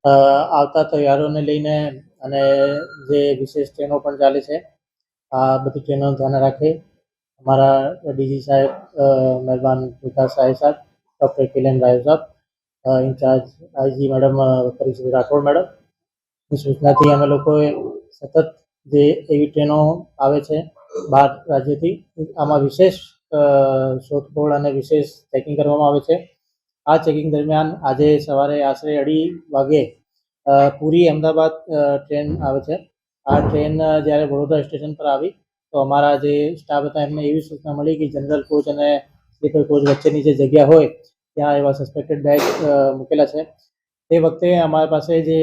આવતા તહેવારોને લઈને અને જે વિશેષ ટ્રેનો પણ ચાલે છે, આ બધી ટ્રેનોનું ધ્યાન રાખે हमारा डीजी साहब मेहरबान विकास साहिब साहब, डॉक्टर किलन राय साहब, incharge IG madam Parikshit Rathod madam ની સૂચનાથી અમે લોકોએ સતત જે એવી ટ્રેનો આવે છે 12 રાજ્યોથી, આમાં વિશેષ શોધખોળ અને વિશેષ ચેકિંગ કરવામાં આવે છે. આ ચેકિંગ દરમિયાન આજે સવારે આશરે 2:30 વાગે પૂરી અમદાવાદ ટ્રેન આવે છે. આ ટ્રેન જ્યારે વડોદરા સ્ટેશન પર આવી તો અમારા જે સ્ટાફ હતા એમને એવી સૂચના મળી કે જનરલ કોચ અને સ્લીપર કોચ વચ્ચેની જે જગ્યા હોય ત્યાં એવા સસ્પેક્ટેડ બેગ મૂકેલા છે. તે વખતે અમારી પાસે જે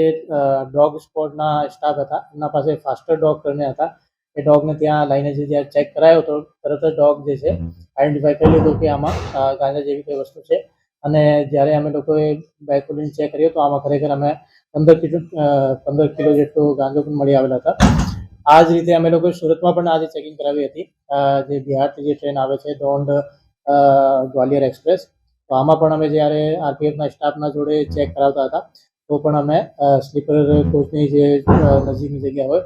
ડોગ સ્પોટના સ્ટાફ હતા એમના પાસે ફાસ્ટર ડોગ કરીને હતા. એ ડોગને ત્યાં લઈને જ્યારે ચેક કરાયો તો તરત જ ડોગ જે છે આઈડેન્ટિફાઈ કરી લીધું કે આમાં ગાંજા જેવી કોઈ વસ્તુ છે. અને જ્યારે અમે લોકોએ બેગ ખોલીને ચેક કર્યો તો આમાં ખરેખર અમે 15 કિલો જેટલો ગાંજો પણ મળી આવેલા હતા. આ જ રીતે અમે લોકોએ સુરતમાં પણ આજે ચેકિંગ કરાવી હતી. જે બિહારથી જે ટ્રેન આવે છે દોંડ ગ્વાલિયર એક્સપ્રેસ, તો આમાં પણ અમે જ્યારે આરપીએફના સ્ટાફના જોડે ચેક કરાવતા હતા તો પણ અમે સ્લીપર કોચની જે નજીકની જગ્યા હોય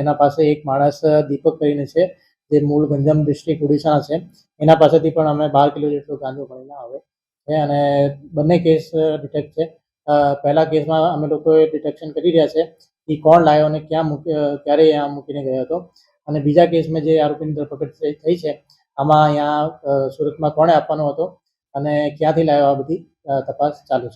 એના પાસે એક માણસ દીપક કરીને છે જે મૂળ ગંજામ ડિસ્ટ્રિક્ટ ઓડિશાના છે, એના પાસેથી પણ અમે 12 કિલો જેટલો ગાંજો મળીને આવે છે. અને બંને કેસ ડિટેક્ટ છે. પહેલા કેસમાં અમે લોકોએ ડિટેક્શન કરી રહ્યા છે કે કોણ લાવ્યો અને ક્યારે અહીંયા મૂકીને ગયો હતો. અને બીજા કેસમાં જે આરોપીની ધરપકડ થઈ છે આમાં અહીંયા સુરતમાં કોણે આપવાનો હતો અને ક્યાંથી લાવ્યો, આ બધી તપાસ ચાલુ છે.